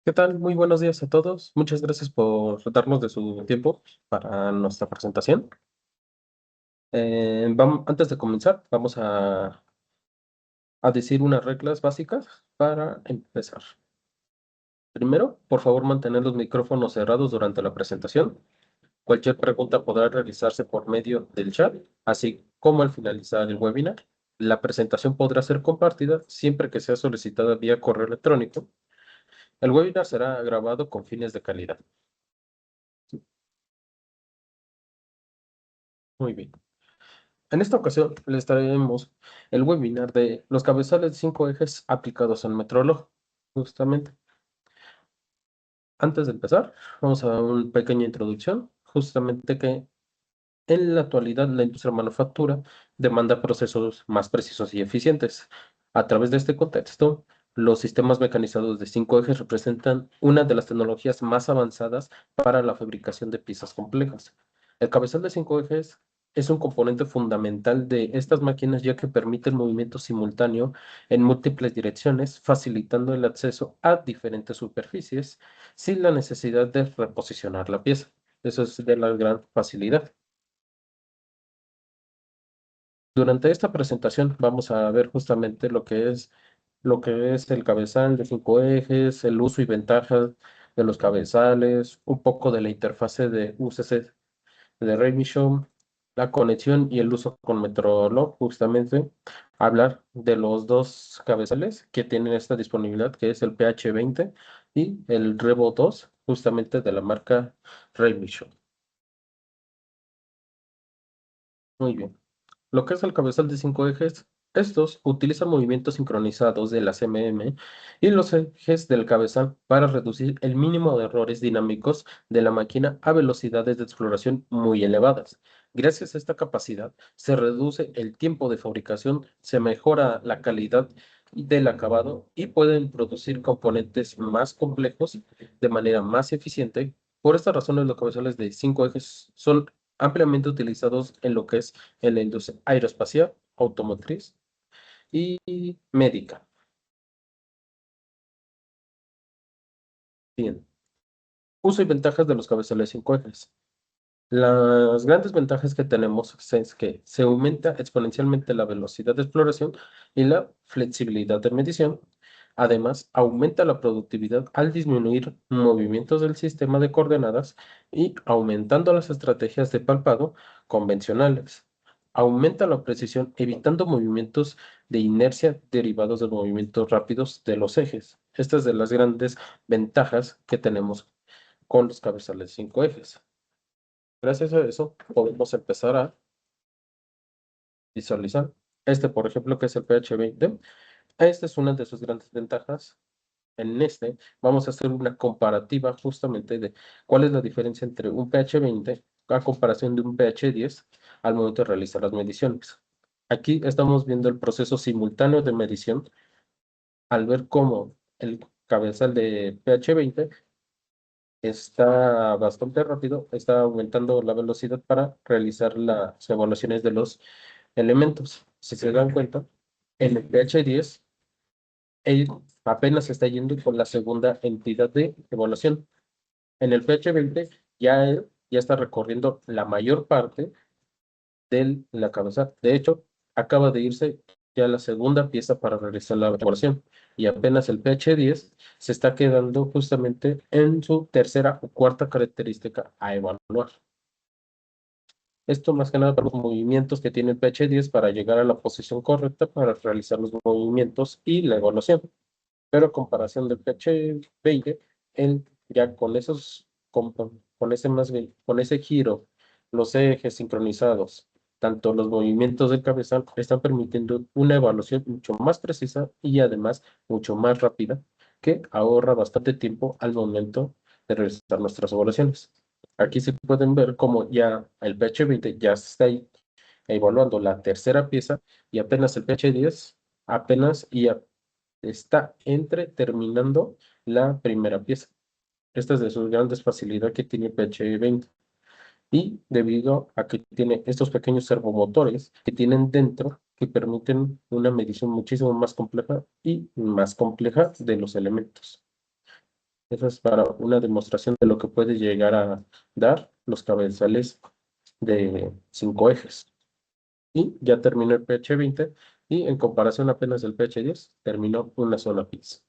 ¿Qué tal? Muy buenos días a todos. Muchas gracias por darnos de su tiempo para nuestra presentación. Antes de comenzar, vamos a decir unas reglas básicas para empezar. Primero, por favor, mantener los micrófonos cerrados durante la presentación. Cualquier pregunta podrá realizarse por medio del chat, así como al finalizar el webinar. La presentación podrá ser compartida siempre que sea solicitada vía correo electrónico. El webinar será grabado con fines de calidad. Muy bien. En esta ocasión les traemos el webinar de los cabezales de 5 ejes aplicados al metrolog. Justamente, antes de empezar, vamos a dar una pequeña introducción. Justamente que en la actualidad la industria manufactura demanda procesos más precisos y eficientes. A través de este contexto, los sistemas mecanizados de 5 ejes representan una de las tecnologías más avanzadas para la fabricación de piezas complejas. El cabezal de 5 ejes es un componente fundamental de estas máquinas ya que permite el movimiento simultáneo en múltiples direcciones, facilitando el acceso a diferentes superficies sin la necesidad de reposicionar la pieza. Eso es de la gran facilidad. Durante esta presentación vamos a ver justamente lo que es el cabezal de 5 ejes, el uso y ventajas de los cabezales, un poco de la interfase de UCC de Remission, la conexión y el uso con Metrolog, justamente hablar de los dos cabezales que tienen esta disponibilidad, que es el PH20 y el Revo 2, justamente de la marca Remission. Muy bien. Lo que es el cabezal de 5 ejes, estos utilizan movimientos sincronizados de la CMM y los ejes del cabezal para reducir el mínimo de errores dinámicos de la máquina a velocidades de exploración muy elevadas. Gracias a esta capacidad, se reduce el tiempo de fabricación, se mejora la calidad del acabado y pueden producir componentes más complejos de manera más eficiente. Por estas razones, los cabezales de 5 ejes son ampliamente utilizados en lo que es en la industria aeroespacial, automotriz y médica. Bien. Uso y ventajas de los cabezales 5 ejes. Las grandes ventajas que tenemos es que se aumenta exponencialmente la velocidad de exploración y la flexibilidad de medición. Además, aumenta la productividad al disminuir movimientos del sistema de coordenadas y aumentando las estrategias de palpado convencionales. Aumenta la precisión evitando movimientos de inercia derivados de movimientos rápidos de los ejes. Esta es de las grandes ventajas que tenemos con los cabezales 5 ejes. Gracias a eso, podemos empezar a visualizar. Por ejemplo, que es el PH20. Esta es una de sus grandes ventajas. En vamos a hacer una comparativa justamente de cuál es la diferencia entre un PH20 a comparación de un PH10 al momento de realizar las mediciones. Aquí estamos viendo el proceso simultáneo de medición al ver cómo el cabezal de PH20 está bastante rápido, está aumentando la velocidad para realizar las evaluaciones de los elementos. Si se dan cuenta, en el PH10, él apenas está yendo con la segunda entidad de evaluación. En el PH20, ya está recorriendo la mayor parte de la cabeza. De hecho, acaba de irse ya la segunda pieza para realizar la evaluación. Y apenas el PH10 se está quedando justamente en su tercera o cuarta característica a evaluar. Esto más que nada por los movimientos que tiene el PH10 para llegar a la posición correcta para realizar los movimientos y la evaluación. Pero a comparación del PH20, él ya con ese más bien, con ese giro, los ejes sincronizados, tanto los movimientos del cabezal están permitiendo una evaluación mucho más precisa y además mucho más rápida, que ahorra bastante tiempo al momento de realizar nuestras evaluaciones. Aquí se pueden ver cómo ya el PH20 ya está ahí evaluando la tercera pieza y apenas el PH10 apenas está entre terminando la primera pieza. Esta es de sus grandes facilidades que tiene PH20 y debido a que tiene estos pequeños servomotores que tienen dentro que permiten una medición muchísimo más compleja y más compleja de los elementos. Eso es para una demostración de lo que puede llegar a dar los cabezales de 5 ejes. Y ya terminó el PH20 y en comparación apenas del PH10 terminó una sola pieza.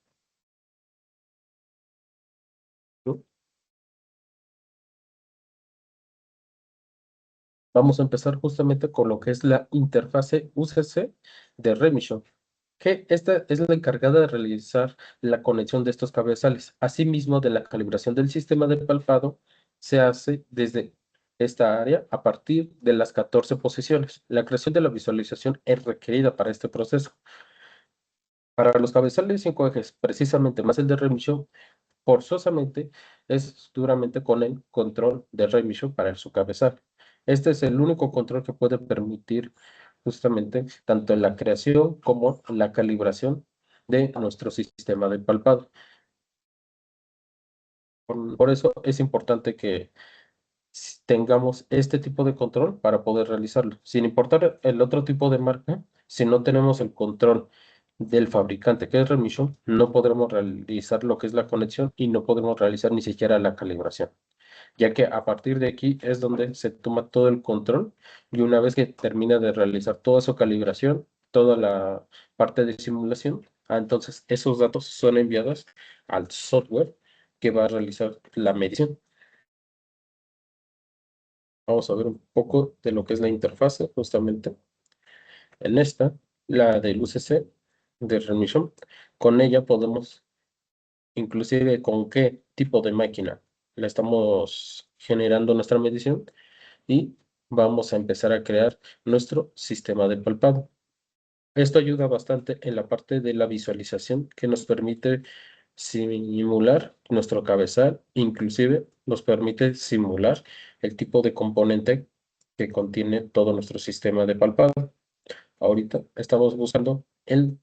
¿No? Vamos a empezar justamente con lo que es la interfase UCC de Remission, que esta es la encargada de realizar la conexión de estos cabezales. Asimismo, de la calibración del sistema de palpado se hace desde esta área a partir de las 14 posiciones. La creación de la visualización es requerida para este proceso. Para los cabezales 5 ejes, precisamente más el de remisión, forzosamente es duramente con el control de remisión para su cabezal. Este es el único control que puede permitir justamente tanto en la creación como la calibración de nuestro sistema de palpado. Por eso es importante que tengamos este tipo de control para poder realizarlo. Sin importar el otro tipo de marca, si no tenemos el control del fabricante, que es Remission, no podremos realizar lo que es la conexión y no podremos realizar ni siquiera la calibración, ya que a partir de aquí es donde se toma todo el control y una vez que termina de realizar toda su calibración, toda la parte de simulación, entonces esos datos son enviados al software que va a realizar la medición. Vamos a ver un poco de lo que es la interfase, justamente. En esta, la del UCC de Remission, con ella podemos, inclusive con qué tipo de máquina la estamos generando nuestra medición y vamos a empezar a crear nuestro sistema de palpado. Esto ayuda bastante en la parte de la visualización que nos permite simular nuestro cabezal, inclusive nos permite simular el tipo de componente que contiene todo nuestro sistema de palpado. Ahorita estamos buscando el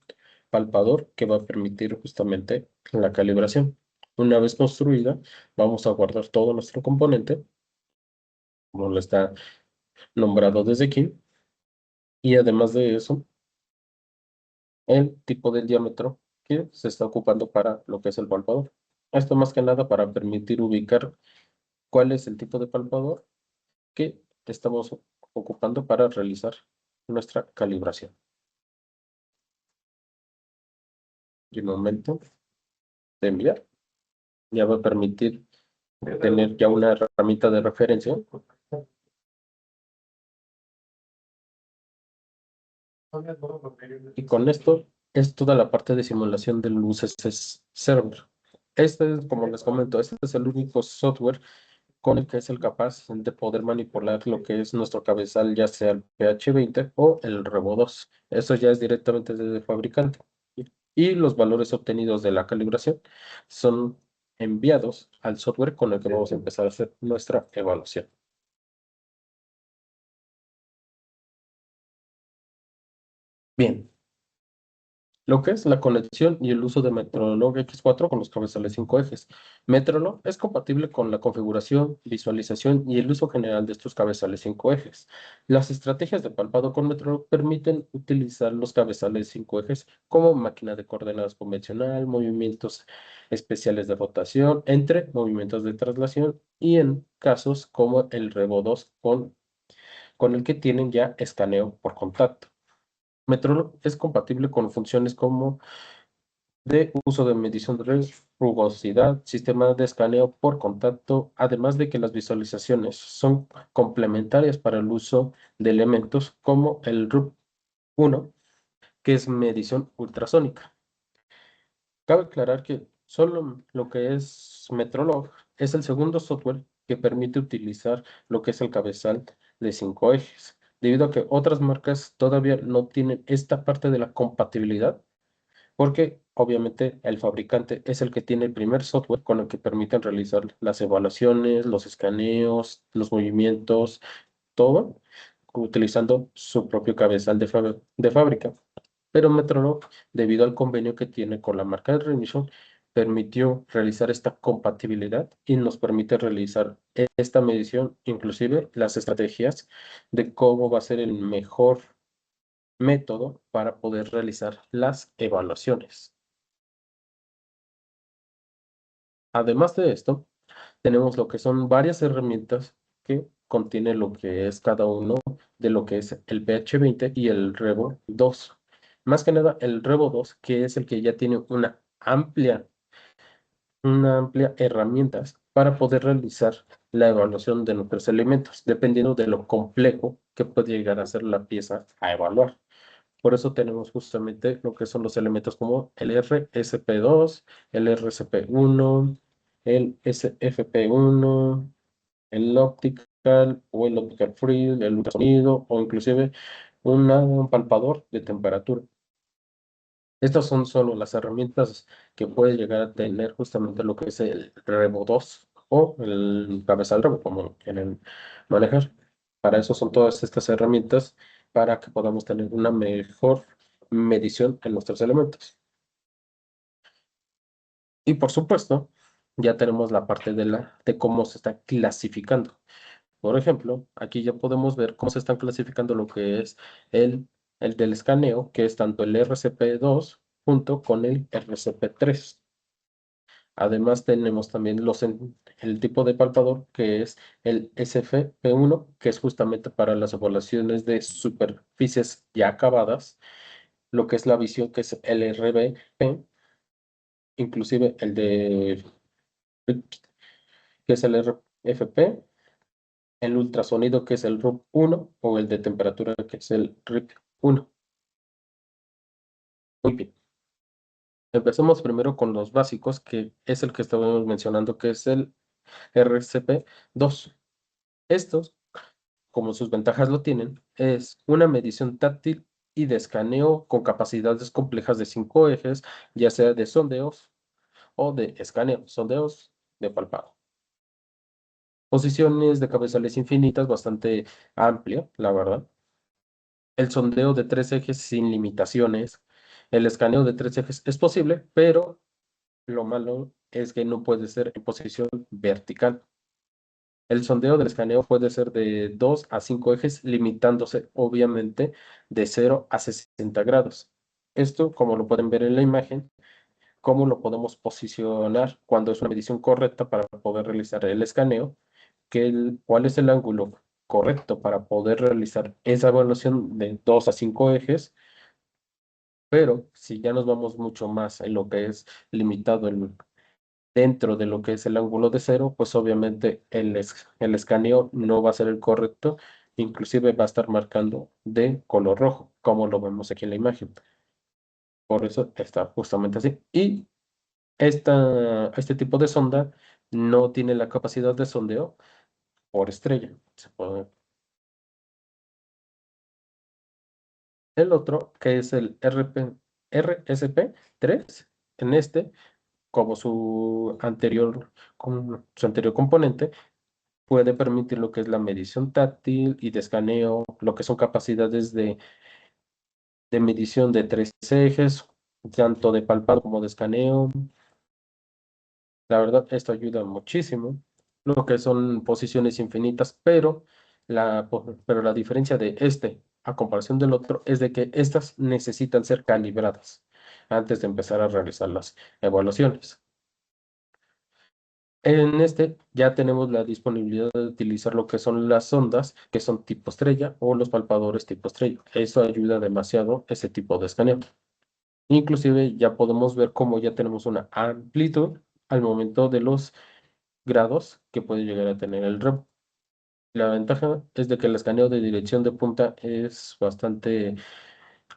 palpador que va a permitir justamente la calibración. Una vez construida, vamos a guardar todo nuestro componente, como lo está nombrado desde aquí, y además de eso, el tipo del diámetro que se está ocupando para lo que es el palpador. Esto más que nada para permitir ubicar cuál es el tipo de palpador que estamos ocupando para realizar nuestra calibración. Y el momento de enviar ya va a permitir tener ya una herramienta de referencia. Y con esto es toda la parte de simulación del UCC Server. Este es, como les comento, este es el único software con el que es el capaz de poder manipular lo que es nuestro cabezal, ya sea el PH20 o el Revo 2. Eso ya es directamente desde el fabricante. Y los valores obtenidos de la calibración son enviados al software con el que vamos a empezar a hacer nuestra evaluación. Bien, lo que es la conexión y el uso de Metrolog X4 con los cabezales 5 ejes. Metrolog es compatible con la configuración, visualización y el uso general de estos cabezales 5 ejes. Las estrategias de palpado con Metrolog permiten utilizar los cabezales 5 ejes como máquina de coordenadas convencional, movimientos especiales de rotación, entre movimientos de traslación y en casos como el Revo 2 con el que tienen ya escaneo por contacto. Metrolog es compatible con funciones como de uso de medición de rugosidad, sistema de escaneo por contacto, además de que las visualizaciones son complementarias para el uso de elementos como el RUP1, que es medición ultrasónica. Cabe aclarar que solo lo que es Metrolog es el segundo software que permite utilizar lo que es el cabezal de 5 ejes, debido a que otras marcas todavía no tienen esta parte de la compatibilidad porque obviamente el fabricante es el que tiene el primer software con el que permiten realizar las evaluaciones, los escaneos, los movimientos, todo utilizando su propio cabezal de fábrica. Pero Metrolog, debido al convenio que tiene con la marca de Remission, permitió realizar esta compatibilidad y nos permite realizar esta medición, inclusive las estrategias de cómo va a ser el mejor método para poder realizar las evaluaciones. Además de esto, tenemos lo que son varias herramientas que contiene lo que es cada uno de lo que es el PH20 y el Revo 2. Más que nada, el Revo 2, que es el que ya tiene una amplia herramientas para poder realizar la evaluación de nuestros elementos, dependiendo de lo complejo que puede llegar a ser la pieza a evaluar. Por eso tenemos justamente lo que son los elementos como el RSP2, el RSP1, el SFP1, el optical o el optical free, el ultrasonido o inclusive un palpador de temperatura. Estas son solo las herramientas que puede llegar a tener justamente lo que es el Revo 2 o el cabezal Revo, como quieren manejar. Para eso son todas estas herramientas para que podamos tener una mejor medición en nuestros elementos. Y por supuesto, ya tenemos la parte de cómo se está clasificando. Por ejemplo, aquí ya podemos ver cómo se están clasificando lo que es el, el del escaneo, que es tanto el RCP2 junto con el RCP3. Además, tenemos también el tipo de palpador, que es el SFP1, que es justamente para las evaluaciones de superficies ya acabadas, lo que es la visión, que es el RBP, inclusive el de, que es el RFP, el ultrasonido, que es el RUP1, o el de temperatura, que es el RIP1. Muy bien. Empecemos primero con los básicos, que es el que estábamos mencionando, que es el RCP2. Estos, como sus ventajas lo tienen, es una medición táctil y de escaneo con capacidades complejas de 5 ejes, ya sea de sondeos o de escaneo, sondeos de palpado. Posiciones de cabezales infinitas, bastante amplia, la verdad. El sondeo de 3 ejes sin limitaciones. El escaneo de 3 ejes es posible, pero lo malo es que no puede ser en posición vertical. El sondeo del escaneo puede ser de 2 a 5 ejes, limitándose obviamente de 0 a 60 grados. Esto, como lo pueden ver en la imagen, cómo lo podemos posicionar cuando es una medición correcta para poder realizar el escaneo, cuál es el ángulo correcto para poder realizar esa evaluación de 2 a 5 ejes, pero si ya nos vamos mucho más en lo que es limitado dentro de lo que es el ángulo de cero, pues obviamente el escaneo no va a ser el correcto, inclusive va a estar marcando de color rojo, como lo vemos aquí en la imagen. Por eso está justamente así. Y este tipo de sonda no tiene la capacidad de sondeo por estrella. El otro, que es el RSP3, en este, como su anterior componente, puede permitir lo que es la medición táctil y de escaneo, lo que son capacidades de medición de 3 ejes, tanto de palpado como de escaneo. La verdad, esto ayuda muchísimo. Lo que son posiciones infinitas, pero la diferencia de este a comparación del otro es de que estas necesitan ser calibradas antes de empezar a realizar las evaluaciones. En este ya tenemos la disponibilidad de utilizar lo que son las sondas, que son tipo estrella, o los palpadores tipo estrella. Eso ayuda demasiado ese tipo de escaneo. Inclusive ya podemos ver cómo ya tenemos una amplitud al momento de los grados que puede llegar a tener el REM. La ventaja es de que el escaneo de dirección de punta es bastante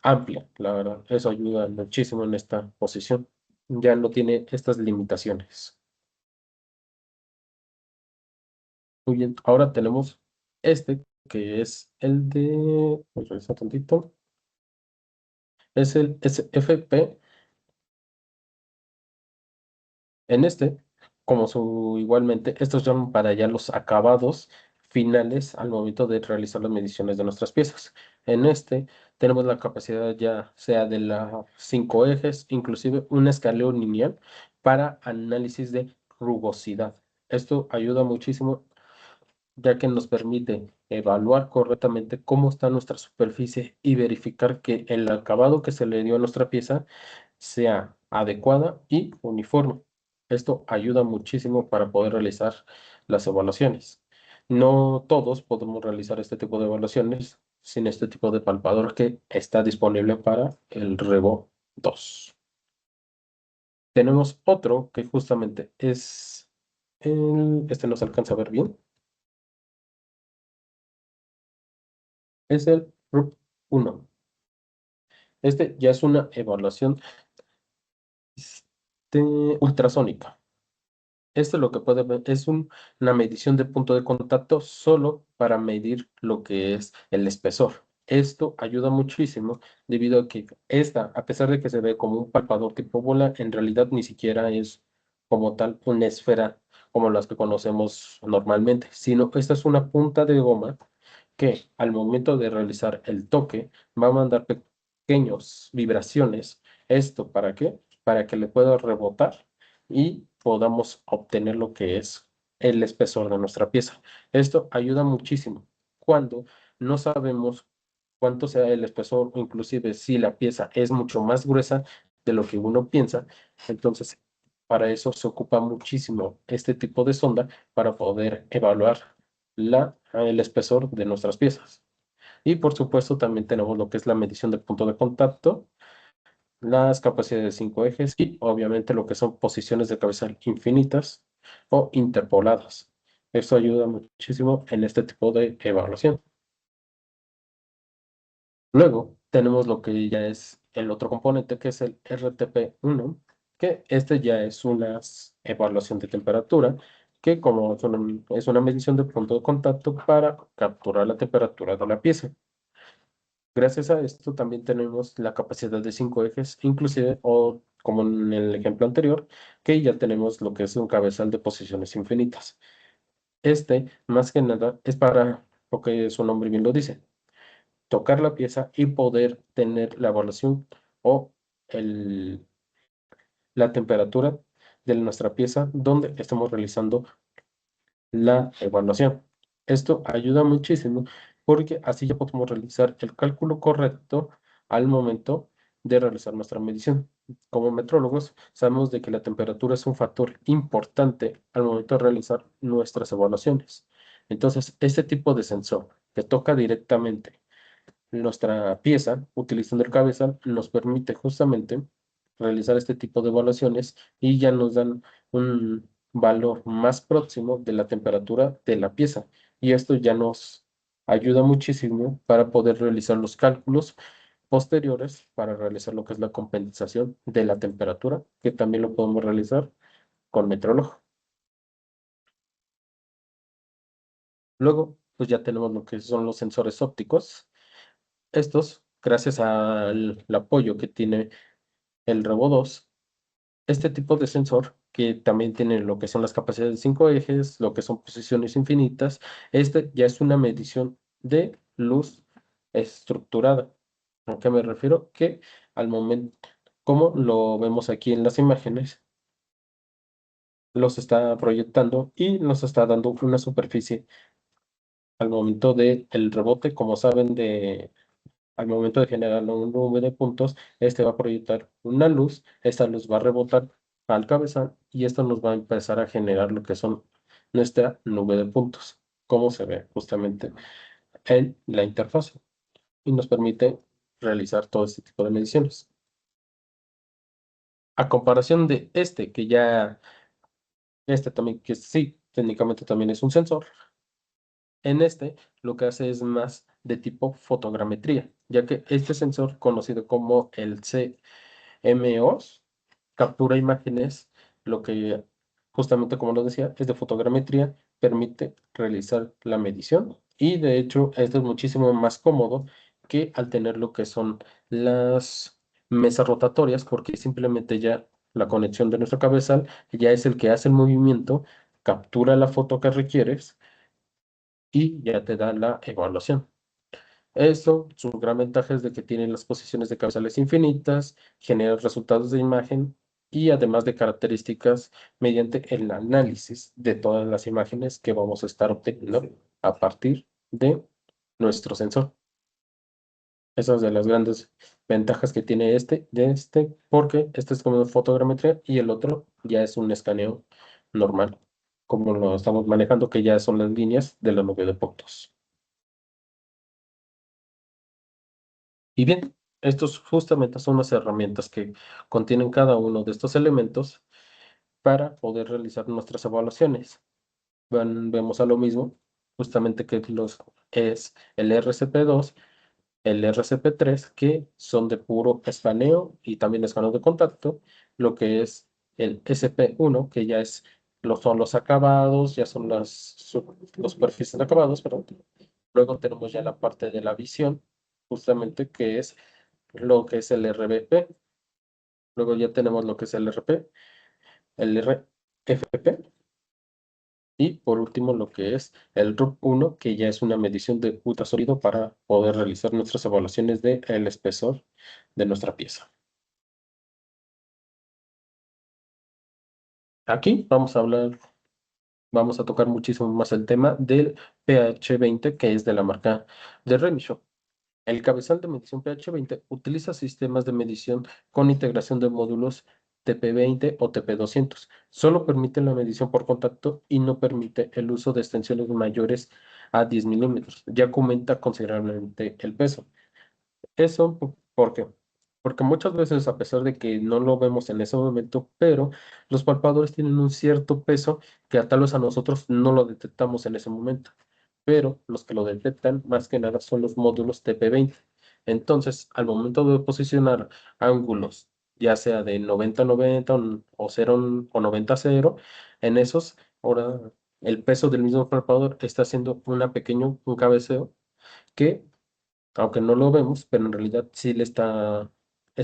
amplia, la verdad. Eso ayuda muchísimo en esta posición. Ya no tiene estas limitaciones. Muy bien, ahora tenemos que es el de, voy a revisar tantito, es el SFP. En como igualmente, estos llaman para ya los acabados finales al momento de realizar las mediciones de nuestras piezas. En tenemos la capacidad ya sea de las 5 ejes, inclusive un escaleo lineal para análisis de rugosidad. Esto ayuda muchísimo ya que nos permite evaluar correctamente cómo está nuestra superficie y verificar que el acabado que se le dio a nuestra pieza sea adecuada y uniforme. Esto ayuda muchísimo para poder realizar las evaluaciones. No todos podemos realizar este tipo de evaluaciones sin este tipo de palpador que está disponible para el Revo 2. Tenemos otro que justamente es este no se alcanza a ver bien, es el RUP 1. Este ya es una evaluación ultrasónica. Esto lo que puede ver es una medición de punto de contacto solo para medir lo que es el espesor. Esto ayuda muchísimo debido a que esta, a pesar de que se ve como un palpador tipo bola, en realidad ni siquiera es como tal una esfera como las que conocemos normalmente, sino esta es una punta de goma que al momento de realizar el toque va a mandar pequeñas vibraciones. ¿Esto para qué? Para que le pueda rebotar y podamos obtener lo que es el espesor de nuestra pieza. Esto ayuda muchísimo cuando no sabemos cuánto sea el espesor o inclusive si la pieza es mucho más gruesa de lo que uno piensa. Entonces, para eso se ocupa muchísimo este tipo de sonda para poder evaluar el espesor de nuestras piezas. Y por supuesto también tenemos lo que es la medición del punto de contacto, las capacidades de 5 ejes y obviamente lo que son posiciones de cabezal infinitas o interpoladas. Esto ayuda muchísimo en este tipo de evaluación. Luego tenemos lo que ya es el otro componente que es el RTP1, que este ya es una evaluación de temperatura, que como es una medición de punto de contacto para capturar la temperatura de la pieza. Gracias a esto también tenemos la capacidad de 5 ejes, inclusive, o como en el ejemplo anterior, que ya tenemos lo que es un cabezal de posiciones infinitas. Este, más que nada, es para lo que su nombre bien lo dice, tocar la pieza y poder tener la evaluación o el, la temperatura de nuestra pieza donde estamos realizando la evaluación. Esto ayuda muchísimo porque así ya podemos realizar el cálculo correcto al momento de realizar nuestra medición. Como metrólogos, sabemos de que la temperatura es un factor importante al momento de realizar nuestras evaluaciones. Entonces, este tipo de sensor que toca directamente nuestra pieza, utilizando el cabezal, nos permite justamente realizar este tipo de evaluaciones y ya nos dan un valor más próximo de la temperatura de la pieza. Y esto ya nos ayuda muchísimo para poder realizar los cálculos posteriores para realizar lo que es la compensación de la temperatura, que también lo podemos realizar con metrólogo. Luego, pues ya tenemos lo que son los sensores ópticos. Estos, gracias al apoyo que tiene el Revo 2, este tipo de sensor, que también tiene lo que son las capacidades de 5 ejes, lo que son posiciones infinitas, este ya es una medición de luz estructurada. ¿A qué me refiero? Que al momento, como lo vemos aquí en las imágenes, los está proyectando y nos está dando una superficie al momento del rebote, como saben, al momento de generar un nube de puntos, este va a proyectar una luz, esta luz va a rebotar al cabezal y esto nos va a empezar a generar lo que son nuestra nube de puntos, como se ve justamente en la interfaz y nos permite realizar todo este tipo de mediciones. A comparación de este, que ya, este también, que sí, técnicamente también es un sensor, en este lo que hace es más de tipo fotogrametría, ya que este sensor, conocido como el CMOS, captura imágenes, lo que justamente como lo decía, es de fotogrametría, permite realizar la medición y de hecho esto es muchísimo más cómodo que al tener lo que son las mesas rotatorias, porque simplemente ya la conexión de nuestro cabezal ya es el que hace el movimiento, captura la foto que requieres y ya te da la evaluación. Esto, su gran ventaja es de que tiene las posiciones de cabezales infinitas, genera resultados de imagen y además de características mediante el análisis de todas las imágenes que vamos a estar obteniendo a partir de nuestro sensor. Esa es de las grandes ventajas que tiene porque este es como fotogrametría y el otro ya es un escaneo normal, como lo estamos manejando, que ya son las líneas de la nube de puntos. Y bien, estos justamente son las herramientas que contienen cada uno de estos elementos para poder realizar nuestras evaluaciones. Vemos a lo mismo, justamente que es el RCP2, el RCP3, que son de puro escaneo y también escaneo de contacto, lo que es el SP1, que ya son los acabados, ya son los superficies de acabados, perdón. Luego tenemos ya la parte de la visión, justamente que es lo que es el RBP. Luego ya tenemos lo que es el RP, el RFP. Y por último, lo que es el RUP1, que ya es una medición de ultrasonido para poder realizar nuestras evaluaciones del espesor de nuestra pieza. Aquí vamos a tocar muchísimo más el tema del pH 20, que es de la marca de Remisho. El cabezal de medición pH 20 utiliza sistemas de medición con integración de módulos TP20 o TP200. Solo permite la medición por contacto y no permite el uso de extensiones mayores a 10 milímetros. Ya que aumenta considerablemente el peso. Eso, ¿por qué? Porque muchas veces, a pesar de que no lo vemos en ese momento, pero los palpadores tienen un cierto peso que a tal vez a nosotros no lo detectamos en ese momento. Pero los que lo detectan más que nada son los módulos TP20. Entonces, al momento de posicionar ángulos, ya sea de 90-90 o 0 o 90-0, en esos, ahora el peso del mismo palpador está haciendo un cabeceo que aunque no lo vemos, pero en realidad sí está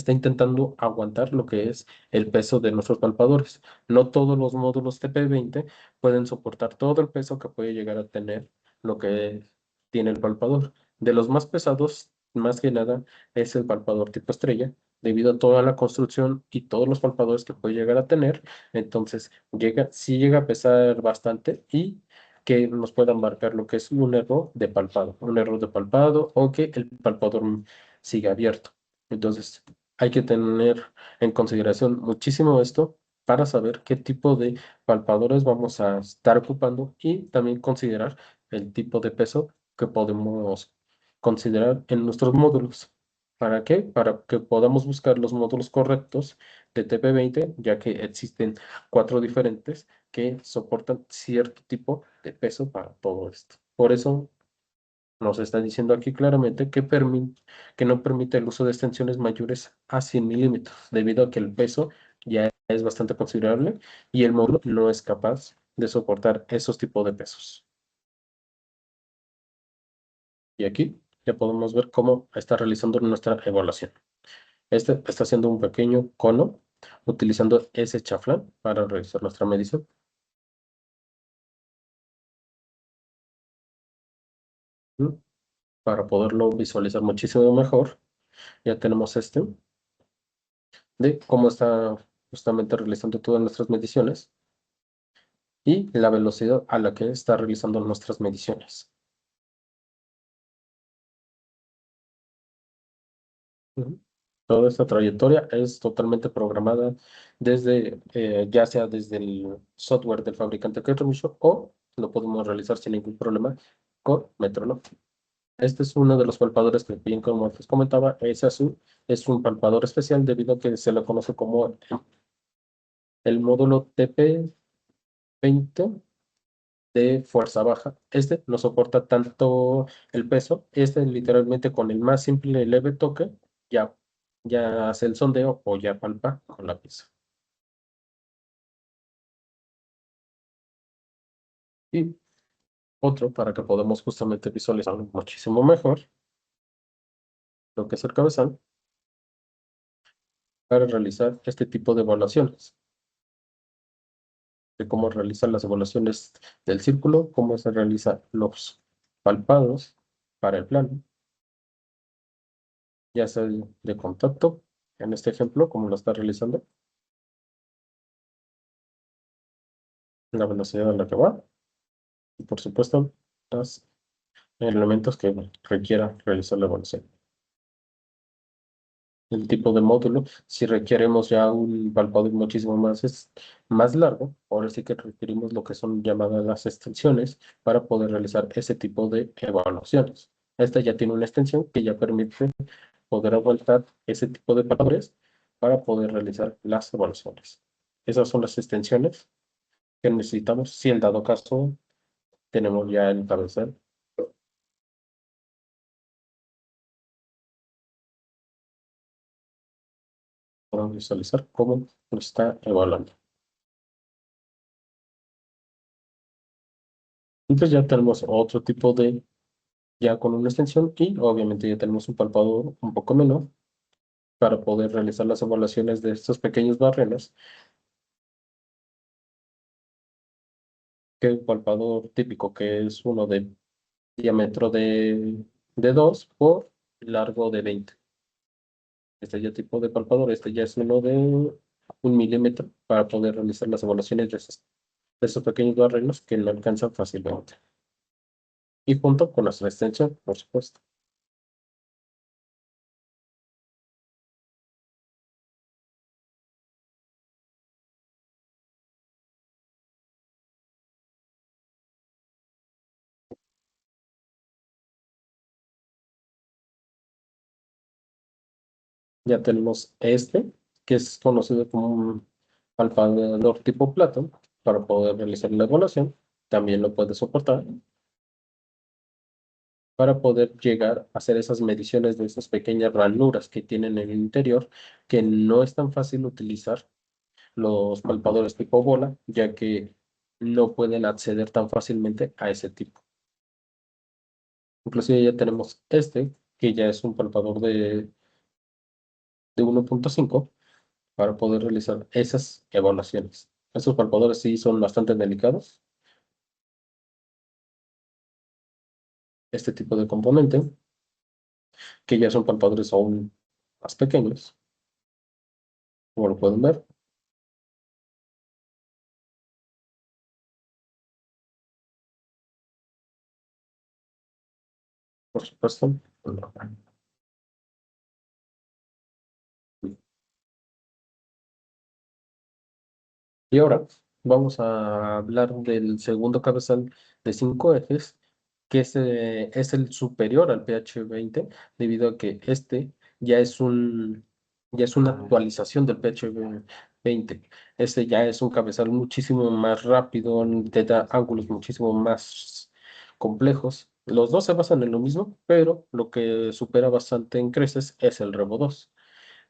intentando aguantar lo que es el peso de nuestros palpadores. No todos los módulos TP20 pueden soportar todo el peso que puede llegar a tener lo que tiene el palpador. De los más pesados, más que nada, es el palpador tipo estrella, debido a toda la construcción y todos los palpadores que puede llegar a tener. Entonces, sí llega a pesar bastante y que nos puedan marcar lo que es un error de palpado o que el palpador siga abierto. Entonces, hay que tener en consideración muchísimo esto para saber qué tipo de palpadores vamos a estar ocupando y también considerar el tipo de peso que podemos considerar en nuestros módulos. ¿Para qué? Para que podamos buscar los módulos correctos de TP20, ya que existen 4 diferentes que soportan cierto tipo de peso para todo esto. Por eso nos está diciendo aquí claramente que no permite el uso de extensiones mayores a 100 milímetros, debido a que el peso ya es bastante considerable y el módulo no es capaz de soportar esos tipos de pesos. Y aquí ya podemos ver cómo está realizando nuestra evaluación. Este está haciendo un pequeño cono utilizando ese chaflán para realizar nuestra medición. ¿Mm? Para poderlo visualizar muchísimo mejor, ya tenemos de cómo está justamente realizando todas nuestras mediciones y la velocidad a la que está realizando nuestras mediciones. Ujú. Toda esta trayectoria es totalmente programada ya sea desde el software del fabricante que Remisho o lo podemos realizar sin ningún problema con Metronome. Este es uno de los palpadores que, bien como les comentaba, es azul. Es un palpador especial debido a que se lo conoce como el módulo TP20 de fuerza baja. Este no soporta tanto el peso. Este literalmente con el más simple y leve toque ya, ya hace el sondeo o ya palpa con la pieza. Y otro para que podamos justamente visualizarlo muchísimo mejor, lo que es el cabezal, para realizar este tipo de evaluaciones. De cómo realizar las evaluaciones del círculo, cómo se realizan los palpados para el plano, ya sea de contacto, en este ejemplo, como lo está realizando, la velocidad a la que va, y por supuesto, los elementos que requiera realizar la evaluación. el tipo de módulo. Si requeremos ya un palpado muchísimo más, más largo, ahora sí que requerimos lo que son llamadas las extensiones para poder realizar ese tipo de evaluaciones. Esta ya tiene una extensión que ya permite poder aguantar ese tipo de palabras para poder realizar las evaluaciones. Esas son las extensiones que necesitamos. Si en dado caso tenemos ya el cabezal, podemos visualizar cómo lo está evaluando. Entonces ya tenemos otro tipo de, ya con una extensión y obviamente ya tenemos un palpador un poco menor para poder realizar las evaluaciones de estos pequeños barreras, que el palpador típico, que es uno de diámetro de 2 por largo de 20. Este ya tipo de palpador, este ya es uno de 1 milímetro para poder realizar las evaluaciones de esos pequeños barrenos que no alcanzan fácilmente. Y junto con nuestra extensión, por supuesto. Ya tenemos este, que es conocido como un palpador tipo plato, para poder realizar la evaluación. También lo puede soportar para poder llegar a hacer esas mediciones de esas pequeñas ranuras que tienen en el interior, que no es tan fácil utilizar los palpadores tipo bola, ya que no pueden acceder tan fácilmente a ese tipo. Inclusive ya tenemos este, que ya es un palpador de 1.5 para poder realizar esas evaluaciones. Esos palpadores sí son bastante delicados, este tipo de componente, que ya son palpadores aún más pequeños, como lo pueden ver, por supuesto. Y ahora vamos a hablar del segundo cabezal de 5 ejes, que es el superior al PH20, debido a que este ya es ya es una actualización del PH20. Este ya es un cabezal muchísimo más rápido, te da ángulos muchísimo más complejos. Los dos se basan en lo mismo, pero lo que supera bastante en creces es el Revo 2.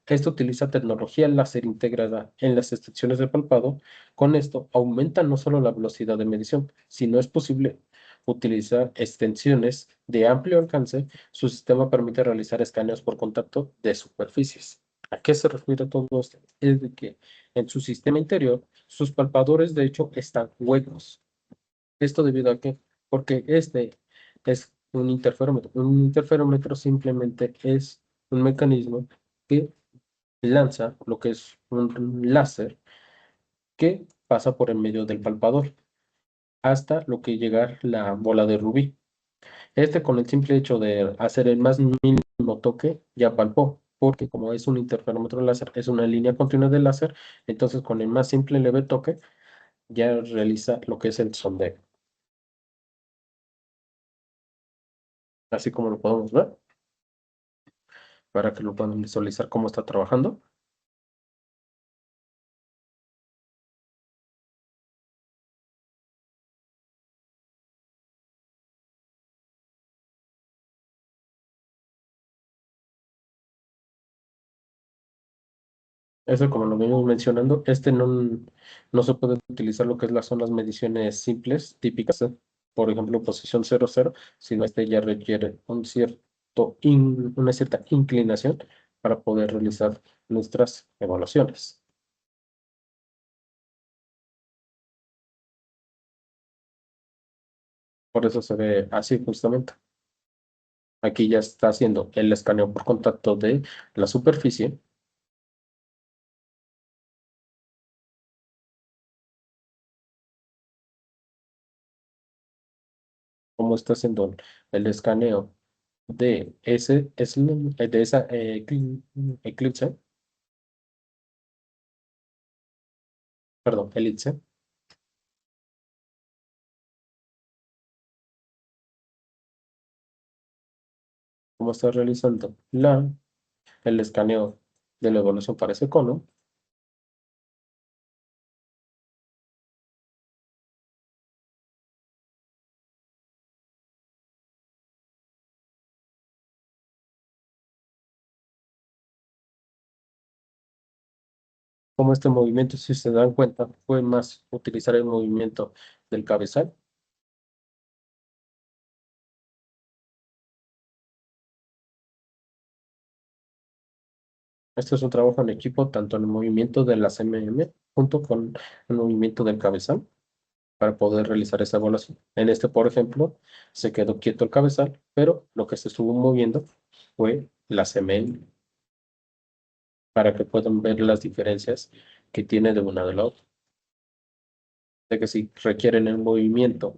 Esto utiliza tecnología láser integrada en las extensiones de palpado. Con esto aumenta no solo la velocidad de medición, sino es posible utilizar extensiones de amplio alcance. Su sistema permite realizar escaneos por contacto de superficies. ¿A qué se refiere todo esto? Es de que en su sistema interior, sus palpadores de hecho están huecos. ¿Esto debido a qué? Porque este es un interferómetro. Un interferómetro simplemente es un mecanismo que lanza lo que es un láser que pasa por el medio del palpador hasta lo que llega la bola de rubí. Este con el simple hecho de hacer el más mínimo toque ya palpó, porque como es un interferómetro láser, es una línea continua de láser, entonces con el más simple leve toque ya realiza lo que es el sondeo. Así como lo podemos ver, para que lo puedan visualizar cómo está trabajando. Eso, como lo venimos mencionando, este no se puede utilizar lo que es las zonas mediciones simples, típicas, por ejemplo, posición 00, sino este ya requiere una cierta inclinación para poder realizar nuestras evaluaciones. Por eso se ve así justamente. Aquí ya está haciendo el escaneo por contacto de la superficie, como está haciendo el escaneo de esa eclipse, perdón, elipse, como está realizando el escaneo de la evaluación para ese cono, como este movimiento, si se dan cuenta, fue más utilizar el movimiento del cabezal. Este es un trabajo en equipo, tanto en el movimiento de las MM junto con el movimiento del cabezal para poder realizar esa evaluación. En este, por ejemplo, se quedó quieto el cabezal, pero lo que se estuvo moviendo fue las MM para que puedan ver las diferencias que tiene de una de la otra. De que si requieren el movimiento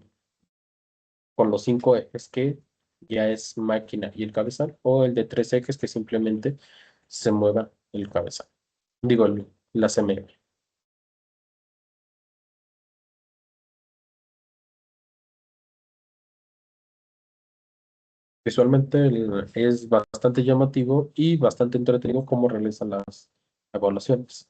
con los 5 ejes que ya es máquina y el cabezal, o el de 3 ejes que simplemente se mueva el cabezal. Digo, la semella. Visualmente es bastante llamativo y bastante entretenido cómo realizan las evaluaciones.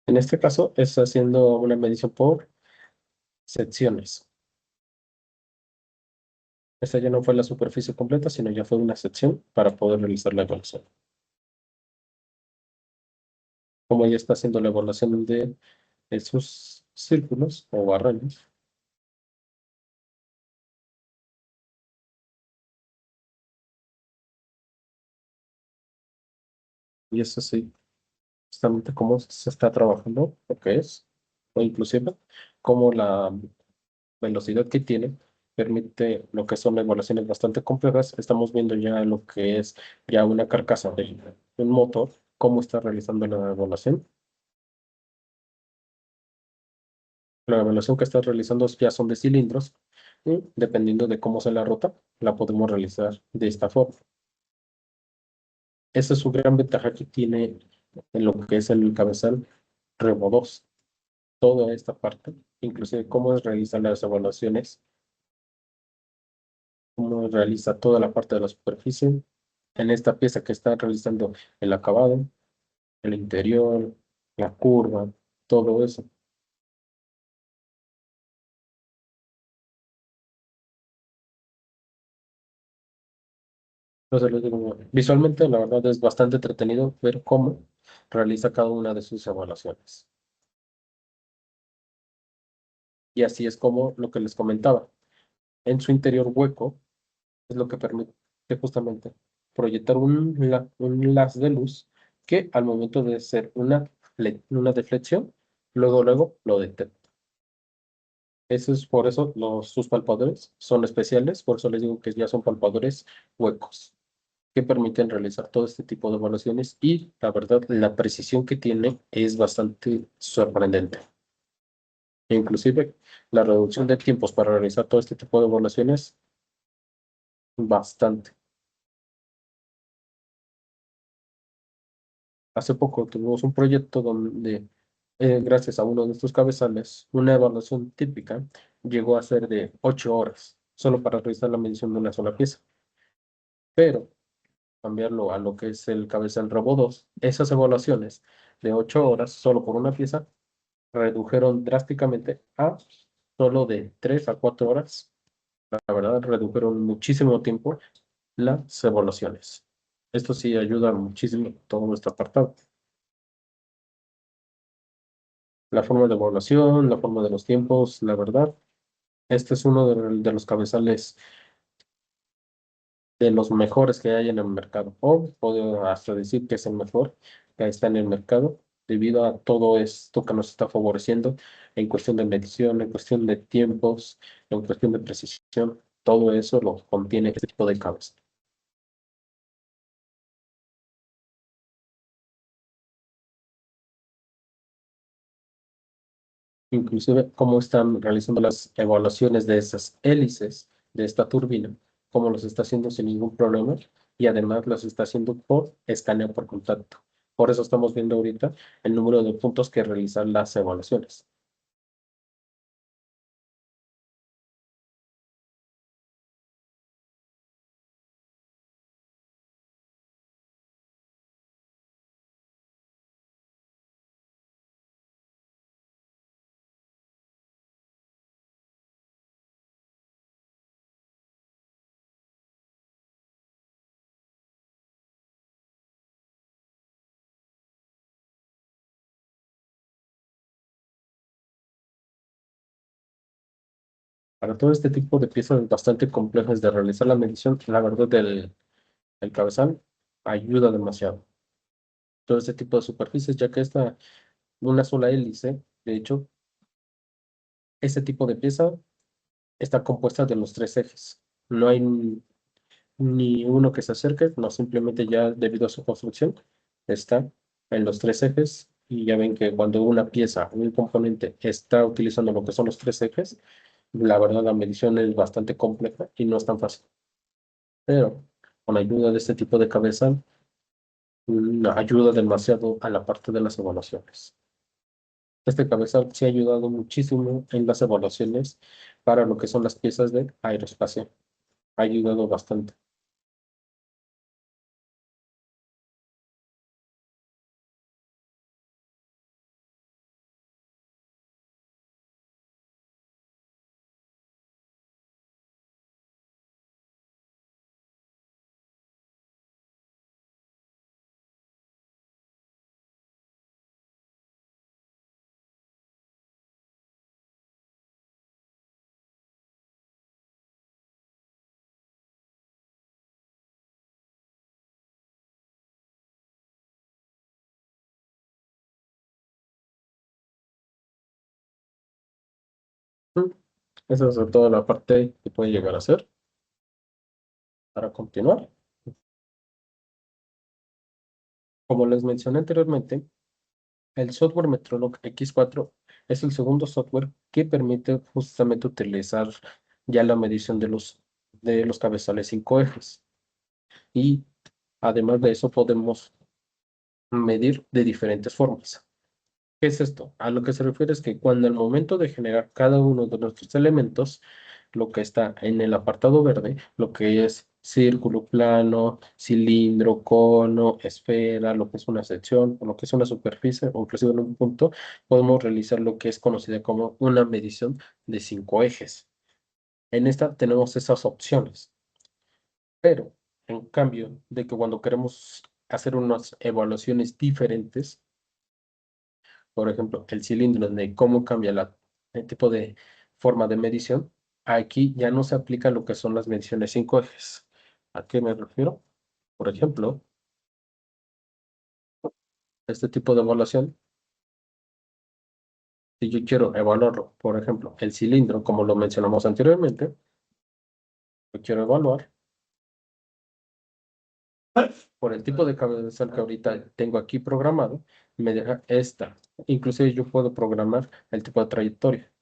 En este caso es haciendo una medición por secciones. Esta ya no fue la superficie completa, sino ya fue una sección para poder realizar la evaluación. Como ya está haciendo la evaluación de esos círculos o barrones, y eso sí, justamente cómo se está trabajando, lo que es, o inclusive cómo la velocidad que tiene permite lo que son evaluaciones bastante complejas. Estamos viendo ya lo que es ya una carcasa de un motor, cómo está realizando la evaluación. La evaluación que está realizando ya son de cilindros y dependiendo de cómo se la rota, la podemos realizar de esta forma. Esa es su gran ventaja que tiene en lo que es el cabezal Revo 2. Toda esta parte, inclusive cómo realiza las evaluaciones, cómo realiza toda la parte de la superficie, en esta pieza que está realizando el acabado, el interior, la curva, todo eso. Entonces, les digo, visualmente, la verdad es bastante entretenido ver cómo realiza cada una de sus evaluaciones. Y así es como lo que les comentaba. En su interior hueco es lo que permite justamente proyectar un haz de luz que al momento de ser una deflexión, luego lo detecta. Eso es por eso sus palpadores son especiales, por eso les digo que ya son palpadores huecos, que permiten realizar todo este tipo de evaluaciones y la verdad, la precisión que tiene es bastante sorprendente. E inclusive la reducción de tiempos para realizar todo este tipo de evaluaciones, bastante. Hace poco tuvimos un proyecto donde gracias a uno de estos cabezales, una evaluación típica llegó a ser de 8 horas, solo para realizar la medición de una sola pieza. Pero cambiarlo a lo que es el cabezal Robo 2, esas evaluaciones de 8 horas solo por una pieza redujeron drásticamente a solo de 3 a 4 horas. La verdad, redujeron muchísimo tiempo las evaluaciones. Esto sí ayuda muchísimo en todo nuestro apartado. La forma de evaluación, la forma de los tiempos, la verdad, este es uno de los cabezales de los mejores que hay en el mercado. O puedo hasta decir que es el mejor que está en el mercado debido a todo esto que nos está favoreciendo en cuestión de medición, en cuestión de tiempos, en cuestión de precisión. Todo eso lo contiene este tipo de cabezal. Inclusive cómo están realizando las evaluaciones de esas hélices de esta turbina, cómo los está haciendo sin ningún problema y además los está haciendo por escaneo por contacto. Por eso estamos viendo ahorita el número de puntos que realizan las evaluaciones. Para todo este tipo de piezas bastante complejas de realizar la medición, la verdad el cabezal ayuda demasiado. Todo este tipo de superficies, ya que esta una sola hélice, de hecho, este tipo de pieza está compuesta de los tres ejes. No hay ni uno que se acerque, no, simplemente ya debido a su construcción está en los tres ejes y ya ven que cuando una pieza, un componente está utilizando lo que son los tres ejes, la verdad la medición es bastante compleja y no es tan fácil. Pero con ayuda de este tipo de cabeza, ayuda demasiado a la parte de las evaluaciones. Este cabezal sí ha ayudado muchísimo en las evaluaciones para lo que son las piezas de aeroespacio. Ha ayudado bastante. Mm, Esa es toda la parte que puede llegar a ser. Para continuar, como les mencioné anteriormente, el software Metrolog X4 es el segundo software que permite justamente utilizar ya la medición de los cabezales 5 ejes. Y además de eso, podemos medir de diferentes formas. ¿Qué es esto? A lo que se refiere es que cuando al momento de generar cada uno de nuestros elementos, lo que está en el apartado verde, lo que es círculo, plano, cilindro, cono, esfera, lo que es una sección, o lo que es una superficie, o inclusive en un punto, podemos realizar lo que es conocida como una medición de 5 ejes. En esta tenemos esas opciones, pero en cambio de que cuando queremos hacer unas evaluaciones diferentes, por ejemplo, el cilindro de cómo cambia el tipo de forma de medición, aquí ya no se aplica lo que son las mediciones 5 ejes. ¿A qué me refiero? Por ejemplo, este tipo de evaluación, si yo quiero evaluarlo, por ejemplo, el cilindro, como lo mencionamos anteriormente, lo quiero evaluar por el tipo de cabezal que ahorita tengo aquí programado, me deja esta. Inclusive yo puedo programar el tipo de trayectoria,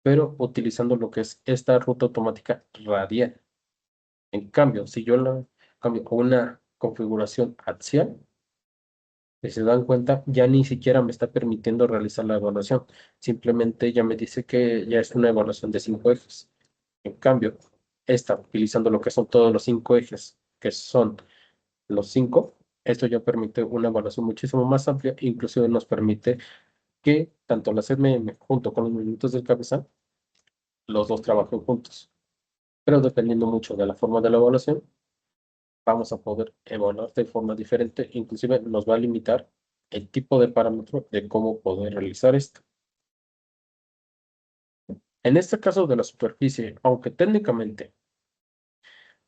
pero utilizando lo que es esta ruta automática radial. En cambio, si yo la cambio a una configuración axial, Si se dan cuenta, ya ni siquiera me está permitiendo realizar la evaluación. Simplemente ya me dice que ya es una evaluación de 5 ejes. En cambio, esta, utilizando lo que son todos los 5 ejes, que son los 5, esto ya permite una evaluación muchísimo más amplia, inclusive nos permite que tanto la CMM junto con los movimientos del cabezal, los dos trabajen juntos. Pero dependiendo mucho de la forma de la evaluación, vamos a poder evaluar de forma diferente, inclusive nos va a limitar el tipo de parámetro de cómo poder realizar esto. En este caso de la superficie, aunque técnicamente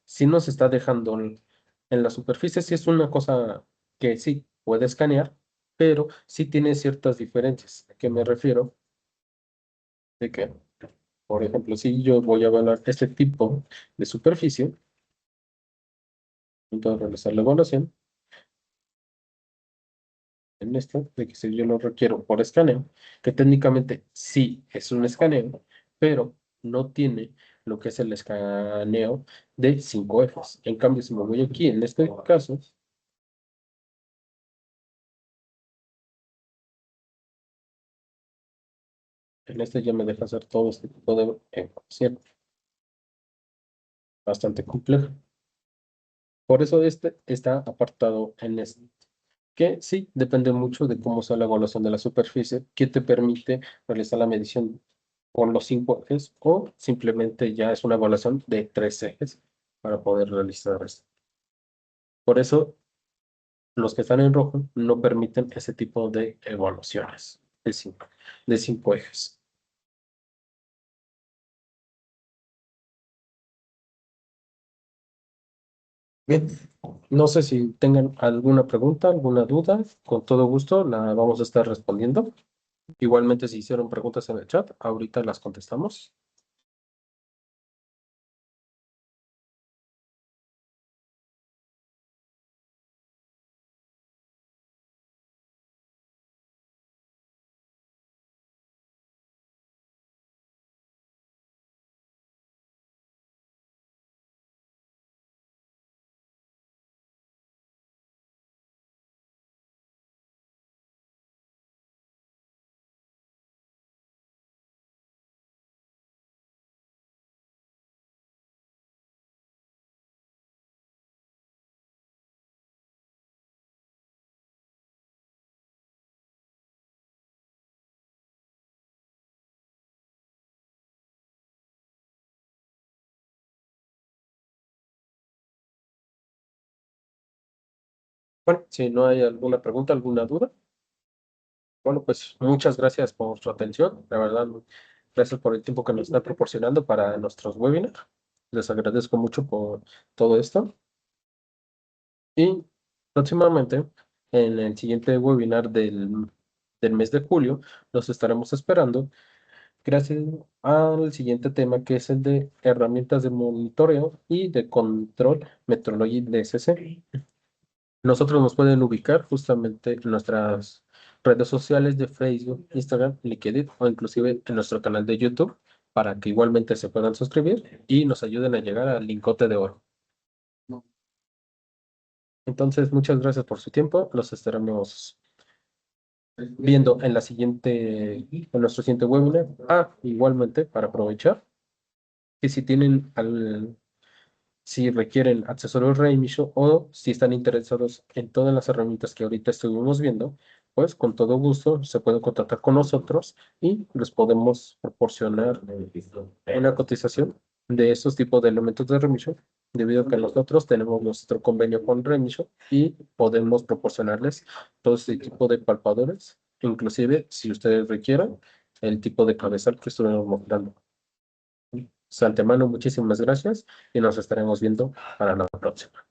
sí nos está dejando en la superficie, sí es una cosa que sí puede escanear, pero sí tiene ciertas diferencias. ¿A qué me refiero? De que, por ejemplo, si yo voy a evaluar este tipo de superficie, entonces realizar la evaluación en esto, de que si yo lo requiero por escaneo, que técnicamente sí es un escaneo, pero no tiene lo que es el escaneo de 5 ejes. En cambio, si me voy aquí, en este caso, en este ya me deja hacer todo este tipo de evaluación, bastante complejo. Por eso este está apartado en este, que sí depende mucho de cómo sea la evaluación de la superficie, que te permite realizar la medición con los 5 ejes o simplemente ya es una evaluación de 3 ejes para poder realizar esto. Por eso los que están en rojo no permiten ese tipo de evaluaciones de cinco ejes. Bien, no sé si tengan alguna pregunta, alguna duda, con todo gusto la vamos a estar respondiendo. Igualmente, si hicieron preguntas en el chat, ahorita las contestamos. Bueno, si no hay alguna pregunta, alguna duda, bueno, pues muchas gracias por su atención. La verdad, gracias por el tiempo que nos está proporcionando para nuestros webinars. Les agradezco mucho por todo esto. Y próximamente, en el siguiente webinar del mes de julio, los estaremos esperando. Gracias al siguiente tema, que es el de herramientas de monitoreo y de control Metrology DSC. Nosotros nos pueden ubicar justamente en nuestras redes sociales de Facebook, Instagram, LinkedIn o inclusive en nuestro canal de YouTube para que igualmente se puedan suscribir y nos ayuden a llegar al lingote de oro. Entonces, muchas gracias por su tiempo. Los estaremos viendo en en nuestro siguiente webinar. Igualmente, para aprovechar, que si requieren accesorios Reinicio o si están interesados en todas las herramientas que ahorita estuvimos viendo, pues con todo gusto se pueden contactar con nosotros y les podemos proporcionar una cotización de esos tipos de elementos de Remission, debido a que nosotros tenemos nuestro convenio con Remission y podemos proporcionarles todo este tipo de palpadores, inclusive si ustedes requieran el tipo de cabezal que estuvimos mostrando. De antemano, muchísimas gracias y nos estaremos viendo para la próxima.